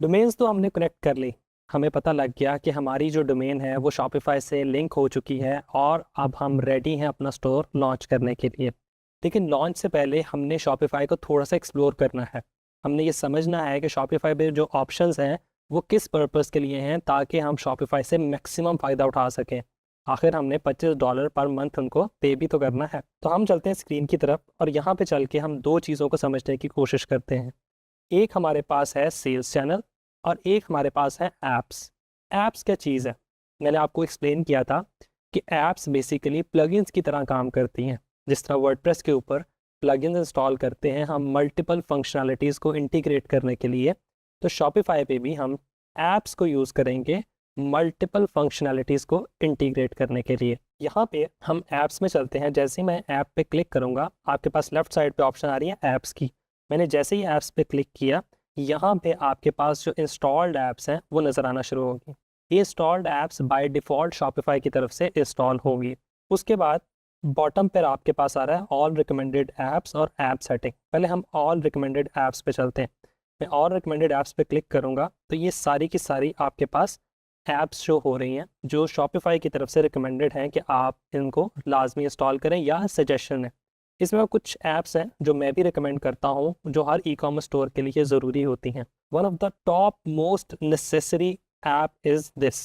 Domains तो हमने connect कर ली। हमें पता लग गया कि हमारी जो डोमेन है वो शॉपिफाई से लिंक हो चुकी है और अब हम रेडी हैं अपना स्टोर लॉन्च करने के लिए। लेकिन लॉन्च से पहले हमने शॉपिफाई को थोड़ा सा एक्सप्लोर करना है। हमने ये समझना है कि शॉपिफाई पे जो ऑप्शंस हैं वो किस पर्पस के लिए हैं, ताकि हम शॉपिफाई से मैक्सिमम फ़ायदा उठा सकें। आखिर हमने $25 पर मंथ उनको पे भी तो करना है। तो हम चलते हैं स्क्रीन की तरफ और यहाँ पे चल के हम दो चीज़ों को समझने की कोशिश करते हैं। एक हमारे पास है सेल्स चैनल और एक हमारे पास है ऐप्स। ऐप्स क्या चीज़ है? मैंने आपको एक्सप्लेन किया था कि ऐप्स बेसिकली प्लगइन्स की तरह काम करती हैं। जिस तरह वर्डप्रेस के ऊपर प्लगइन्स इंस्टॉल करते हैं हम मल्टीपल फंक्शनैलिटीज़ को इंटीग्रेट करने के लिए, तो शॉपिफाई पे भी हम ऐप्स को यूज़ करेंगे मल्टीपल फंक्शनैलिटीज़ को इंटीग्रेट करने के लिए। यहाँ पे हम ऐप्स में चलते हैं। जैसे ही मैं ऐप पे क्लिक करूँगा आपके पास लेफ्ट साइड पे ऑप्शन आ रही है ऐप्स की। मैंने जैसे ही ऐप्स पे क्लिक किया, यहाँ पे आपके पास जो इंस्टॉल्ड ऐप्स हैं वो नज़र आना शुरू होगी। ये installed apps by default Shopify की तरफ से इंस्टॉल होगी। उसके बाद बॉटम पर आपके पास आ रहा है ऑल रिकमेंडेड ऐप्स और ऐप सेटिंग। पहले हम ऑल रिकमेंडेड ऐप्स पे चलते हैं। मैं ऑल रिकमेंडेड ऐप्स पे क्लिक करूँगा तो ये सारी की सारी आपके पास ऐप्स शो हो रही हैं जो शॉपिफाई की तरफ से रिकमेंडेड हैं कि आप इनको लाजमी इंस्टॉल करें या सजेशन है। इसमें कुछ ऐप्स हैं जो मैं भी रिकमेंड करता हूँ जो हर ई कॉमर्स स्टोर के लिए ज़रूरी होती हैं। One of the top most necessary app is this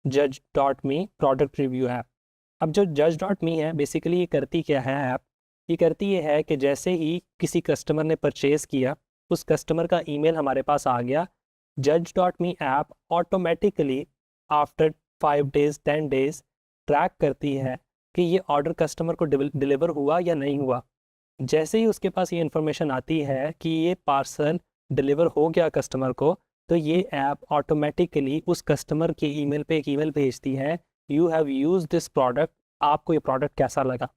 Judge.me product review app. अब जो Judge.me है बेसिकली ये करती क्या है ऐप? ये करती ये है कि जैसे ही किसी कस्टमर ने परचेज़ किया उस कस्टमर का ईमेल हमारे पास आ गया, Judge.me app automatically after 5 days 10 days track करती है कि ये ऑर्डर कस्टमर को डिलीवर हुआ या नहीं हुआ। जैसे ही उसके पास ये इन्फॉर्मेशन आती है कि ये पार्सल डिलीवर हो गया कस्टमर को, तो ये ऐप ऑटोमेटिकली उस कस्टमर के ईमेल पे एक ईमेल भेजती है, you have use this product, आपको ये प्रोडक्ट कैसा लगा।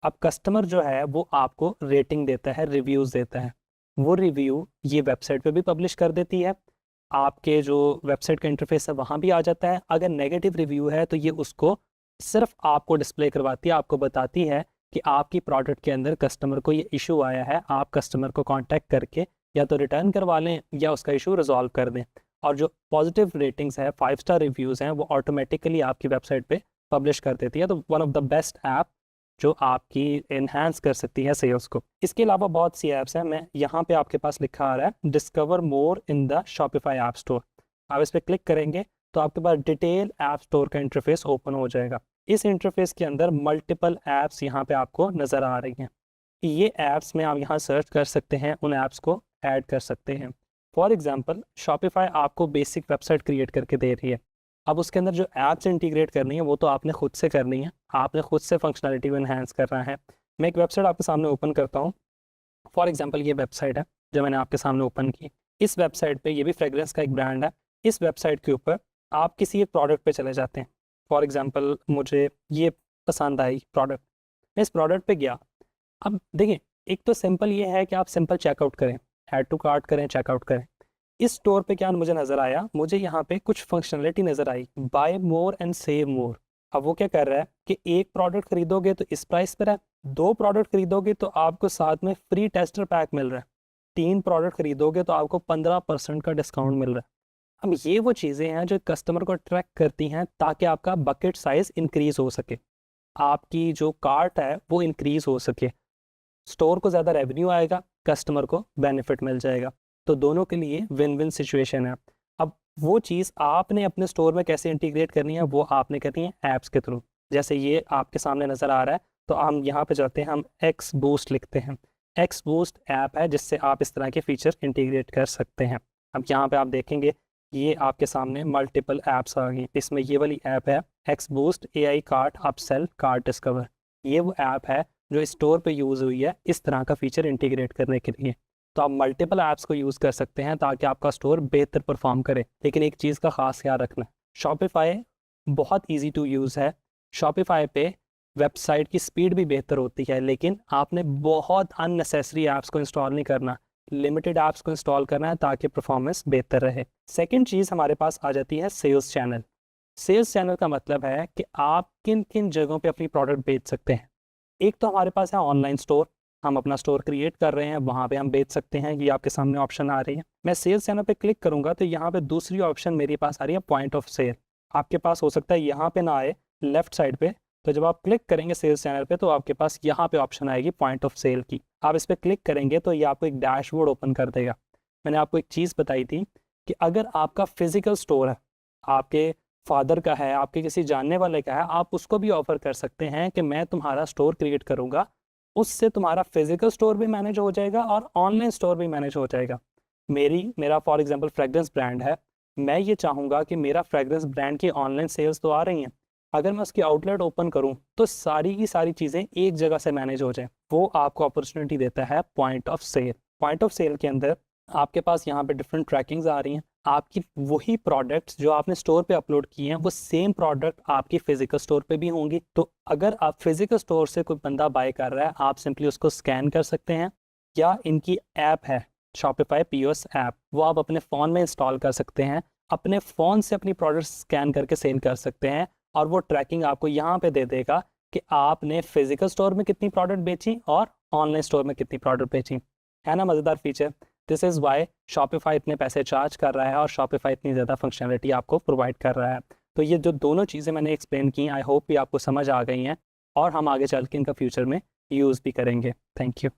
अब कस्टमर जो है वो आपको रेटिंग देता है, रिव्यूज़ देता है। वो रिव्यू ये वेबसाइट पे भी पब्लिश कर देती है, आपके जो वेबसाइट का इंटरफेस है वहाँ भी आ जाता है। अगर नेगेटिव रिव्यू है तो ये उसको सिर्फ आपको डिस्प्ले करवाती है, आपको बताती है कि आपकी प्रोडक्ट के अंदर कस्टमर को ये इशू आया है, आप कस्टमर को कांटेक्ट करके या तो रिटर्न करवा लें या उसका इशू रिजॉल्व कर दें। और जो पॉजिटिव रेटिंग्स है, 5 स्टार रिव्यूज़ हैं, वो ऑटोमेटिकली आपकी वेबसाइट पे पब्लिश कर देती है। तो one of the best app जो आपकी इन्हांस कर सकती है सेल्स को। इसके अलावा बहुत सी ऐप्स हैं। मैं यहाँ पे आपके पास लिखा आ रहा है discover more in the Shopify app store. आप इस पर क्लिक करेंगे तो आपके पास डिटेल ऐप स्टोर का इंटरफेस ओपन हो जाएगा। इस इंटरफेस के अंदर मल्टीपल ऐप्स यहाँ पे आपको नज़र आ रही हैं। ये ऐप्स में आप यहाँ सर्च कर सकते हैं, उन ऐप्स को ऐड कर सकते हैं। फॉर एग्जांपल शॉपिफाई आपको बेसिक वेबसाइट क्रिएट करके दे रही है। अब उसके अंदर जो ऐप्स इंटीग्रेट करनी है वो तो आपने खुद से करनी है, आपने खुद से फंक्शनलिटी को इन्हांस करना है। मैं एक वेबसाइट आपके सामने ओपन करता हूँ। फॉर एग्जांपल ये वेबसाइट है जो मैंने आपके सामने ओपन की। इस वेबसाइट पे, ये भी फ्रेग्रेंस का एक ब्रांड है, इस वेबसाइट के ऊपर आप किसी एक प्रोडक्ट पे चले जाते हैं। फॉर एग्जांपल मुझे ये पसंद आई प्रोडक्ट, मैं इस प्रोडक्ट पे गया। अब देखिए, एक तो सिंपल ये है कि आप सिंपल चेकआउट करें, ऐड टू कार्ट करें, चेकआउट करें। इस स्टोर पे क्या मुझे नज़र आया, मुझे यहाँ पे कुछ फंक्शनलिटी नज़र आई, buy more and save more. अब वो क्या कर रहा है कि एक प्रोडक्ट खरीदोगे तो इस प्राइस पर है, 2 प्रोडक्ट खरीदोगे तो आपको साथ में फ्री टेस्टर पैक मिल रहा है, 3 प्रोडक्ट खरीदोगे तो आपको 15% का डिस्काउंट मिल रहा है। अब ये वो चीज़ें हैं जो कस्टमर को अट्रैक्ट करती हैं ताकि आपका बकेट साइज इंक्रीज हो सके, आपकी जो कार्ट है वो इंक्रीज हो सके, स्टोर को ज़्यादा रेवेन्यू आएगा, कस्टमर को बेनिफिट मिल जाएगा। तो दोनों के लिए विन विन सिचुएशन है। अब वो चीज़ आपने अपने स्टोर में कैसे इंटीग्रेट करनी है वो आपने करनी है ऐप्स के थ्रू। जैसे ये आपके सामने नज़र आ रहा है, तो हम यहाँ पे जाते हैं, हम एक्स बूस्ट लिखते हैं। एक्स बूस्ट ऐप है जिससे आप इस तरह के फीचर इंटीग्रेट कर सकते हैं। अब यहाँ पे आप देखेंगे ये आपके सामने मल्टीपल ऐप्स आ गई। इसमें ये वाली ऐप है x boost AI cart upsell cart discover. ये वो ऐप है जो स्टोर पे यूज़ हुई है इस तरह का फीचर इंटीग्रेट करने के लिए। तो आप मल्टीपल ऐप्स को यूज़ कर सकते हैं ताकि आपका स्टोर बेहतर परफॉर्म करे। लेकिन एक चीज़ का ख़ास ख्याल रखना, शॉपिफाई बहुत ईजी टू यूज़ है। शॉपिफाई पे वेबसाइट की स्पीड भी बेहतर होती है, लेकिन आपने बहुत अननेसेसरी ऐप्स को इंस्टॉल नहीं करना, लिमिटेड ऐप्स को इंस्टॉल करना है ताकि परफॉर्मेंस बेहतर रहे। सेकेंड चीज़ हमारे पास आ जाती है सेल्स चैनल। सेल्स चैनल का मतलब है कि आप किन किन जगहों पे अपनी प्रोडक्ट बेच सकते हैं। एक तो हमारे पास है ऑनलाइन स्टोर, हम अपना स्टोर क्रिएट कर रहे हैं, वहाँ पे हम बेच सकते हैं। ये आपके सामने ऑप्शन आ रही है। मैं सेल्स चैनल पे क्लिक करूंगा तो यहाँ पे दूसरी ऑप्शन मेरे पास आ रही है पॉइंट ऑफ सेल। आपके पास हो सकता है यहाँ पे ना आए, लेफ्ट साइड पे। तो जब आप क्लिक करेंगे सेल्स चैनल पे तो आपके पास यहाँ पे ऑप्शन आएगी पॉइंट ऑफ सेल की। आप इस पर क्लिक करेंगे तो ये आपको एक डैशबोर्ड ओपन कर देगा। मैंने आपको एक चीज़ बताई थी कि अगर आपका फिजिकल स्टोर है, आपके फादर का है, आपके किसी जानने वाले का है, आप उसको भी ऑफर कर सकते हैं कि मैं तुम्हारा स्टोर क्रिएट करूँगा, उससे तुम्हारा फिजिकल स्टोर भी मैनेज हो जाएगा और ऑनलाइन स्टोर भी मैनेज हो जाएगा। मेरा फॉर एग्जांपल फ्रेग्रेंस ब्रांड है, मैं ये चाहूँगा कि मेरा फ्रेग्रेंस ब्रांड की ऑनलाइन सेल्स तो आ रही हैं, अगर मैं उसकी आउटलेट ओपन करूँ तो सारी की सारी चीज़ें एक जगह से मैनेज हो जाए। वो आपको अपॉर्चुनिटी देता है point of sale. Point of sale के अंदर आपके पास यहाँ पे डिफरेंट ट्रैकिंग्स आ रही हैं। आपकी वही प्रोडक्ट्स जो आपने स्टोर पे अपलोड किए हैं वो सेम प्रोडक्ट आपकी फिजिकल स्टोर पे भी होंगी। तो अगर आप फिजिकल स्टोर से कोई बंदा बाय कर रहा है, आप सिंपली उसको स्कैन कर सकते हैं, या इनकी ऐप है शॉपिफाई POS ऐप, वो आप अपने फ़ोन में इंस्टॉल कर सकते हैं। अपने फ़ोन से अपनी प्रोडक्ट स्कैन करके सेल कर सकते हैं और वो ट्रैकिंग आपको यहाँ पे दे देगा कि आपने फिजिकल स्टोर में कितनी प्रोडक्ट बेची और ऑनलाइन स्टोर में कितनी प्रोडक्ट बेची। है ना मज़ेदार feature? This is why Shopify इतने पैसे चार्ज कर रहा है और शॉपिफाई इतनी ज़्यादा फंक्शनलिटी आपको प्रोवाइड कर रहा है। तो ये जो दोनों चीज़ें मैंने एक्सप्लेन की, आई होप भी आपको समझ आ गई हैं और हम आगे चल के इनका फ्यूचर में यूज़ भी करेंगे। Thank you.